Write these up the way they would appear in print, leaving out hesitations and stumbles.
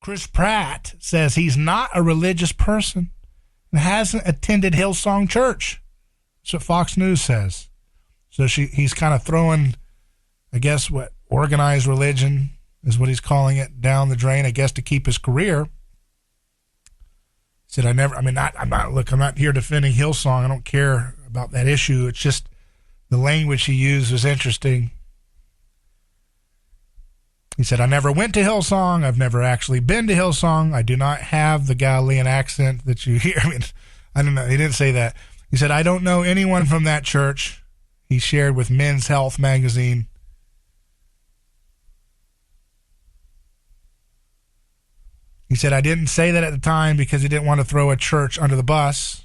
Chris Pratt says he's not a religious person and hasn't attended Hillsong Church. That's what Fox News says. So he's kind of throwing, I guess, what organized religion is what he's calling it, down the drain, I guess, to keep his career. He said, I'm not here defending Hillsong. I don't care about that issue. It's just the language he used was interesting. He said, I never went to Hillsong. I've never actually been to Hillsong. I do not have the Galilean accent that you hear. I don't know. He didn't say that. He said, I don't know anyone from that church. He shared with Men's Health magazine. He said, I didn't say that at the time because he didn't want to throw a church under the bus.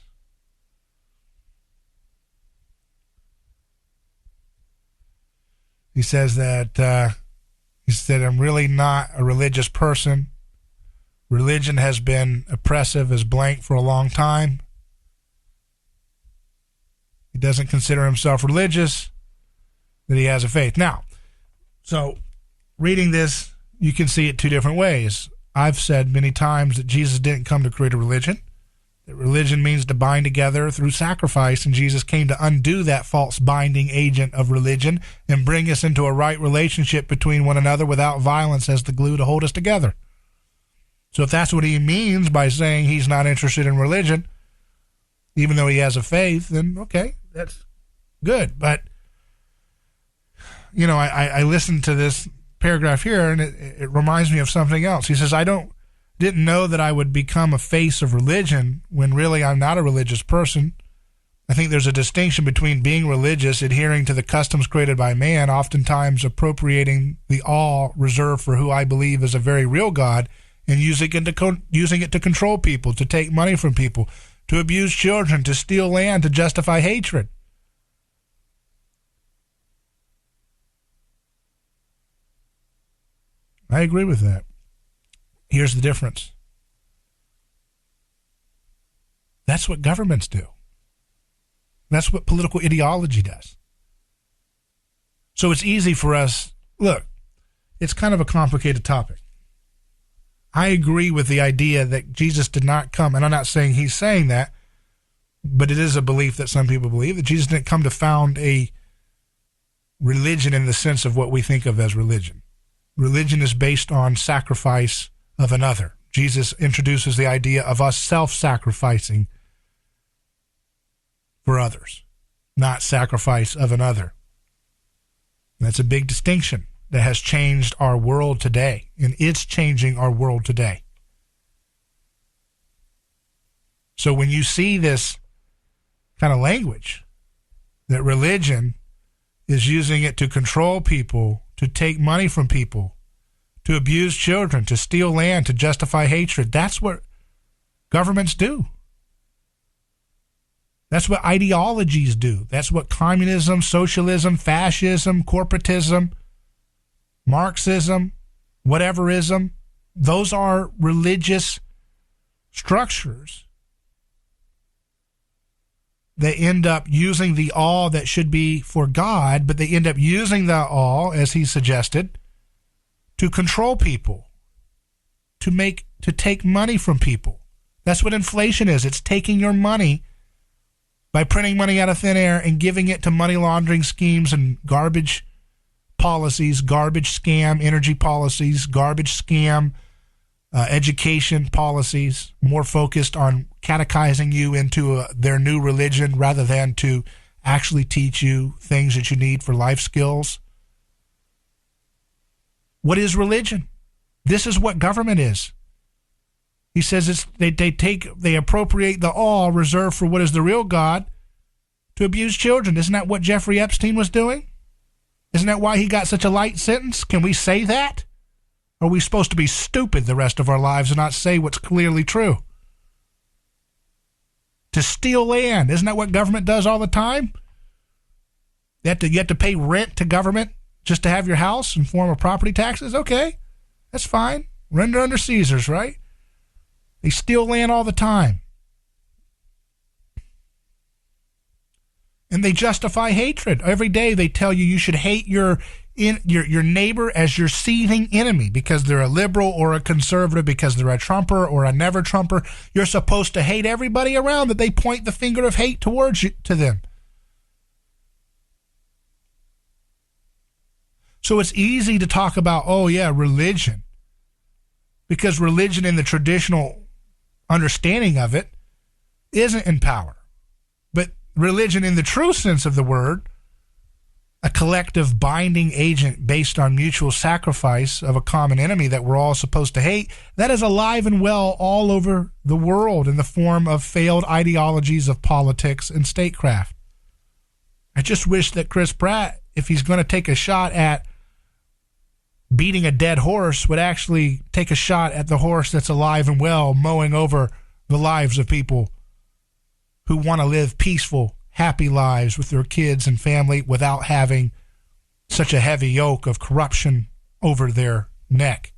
He says that, he said, I'm really not a religious person. Religion has been oppressive as blank for a long time. He doesn't consider himself religious, that he has a faith. Now, so reading this, you can see it two different ways. I've said many times that Jesus didn't come to create a religion, that religion means to bind together through sacrifice, and Jesus came to undo that false binding agent of religion and bring us into a right relationship between one another without violence as the glue to hold us together. So if that's what he means by saying he's not interested in religion, even though he has a faith, then okay, that's good. But, you know, I listened to this paragraph here, and it reminds me of something else. He says, didn't know that I would become a face of religion when really I'm not a religious person. I think there's a distinction between being religious, adhering to the customs created by man, oftentimes appropriating the awe reserved for who I believe is a very real God, and using it to control people, to take money from people, to abuse children, to steal land, to justify hatred. I agree with that. Here's the difference. That's what governments do. That's what political ideology does. So it's easy for us. Look, it's kind of a complicated topic. I agree with the idea that Jesus did not come, and I'm not saying he's saying that, but it is a belief that some people believe, that Jesus didn't come to found a religion in the sense of what we think of as religion. Religion is based on sacrifice of another. Jesus introduces the idea of us self-sacrificing for others, not sacrifice of another. That's a big distinction that has changed our world today, and it's changing our world today. So when you see this kind of language, that religion is using it to control people, to take money from people, to abuse children, to steal land, to justify hatred. That's what governments do. That's what ideologies do. That's what communism, socialism, fascism, corporatism, Marxism, whateverism, those are religious structures. They end up using the awe that should be for God, but they end up using the awe, as he suggested, to control people, to take money from people. That's what inflation is. It's taking your money by printing money out of thin air and giving it to money laundering schemes and garbage policies, garbage scam energy policies, garbage scam education policies, more focused on catechizing you into their new religion rather than to actually teach you things that you need for life skills. What is religion? This is what government is. He says they appropriate the awe reserved for what is the real God to abuse children. Isn't that what Jeffrey Epstein was doing? Isn't that why he got such a light sentence? Can we say that? Or are we supposed to be stupid the rest of our lives and not say what's clearly true? To steal land, isn't that what government does all the time? You have to pay rent to government just to have your house in form of property taxes? Okay, that's fine. Render under Caesars, right? They steal land all the time. And they justify hatred. Every day they tell you should hate your in your neighbor as your seething enemy because they're a liberal or a conservative, because they're a Trumper or a never Trumper. You're supposed to hate everybody around that they point the finger of hate towards you, to them. So it's easy to talk about, oh yeah, religion, because religion in the traditional understanding of it isn't in power. But religion in the true sense of the word, a collective binding agent based on mutual sacrifice of a common enemy that we're all supposed to hate, that is alive and well all over the world in the form of failed ideologies of politics and statecraft. I just wish that Chris Pratt, if he's going to take a shot at beating a dead horse, would actually take a shot at the horse that's alive and well, mowing over the lives of people who want to live peaceful, happy lives with their kids and family without having such a heavy yoke of corruption over their neck.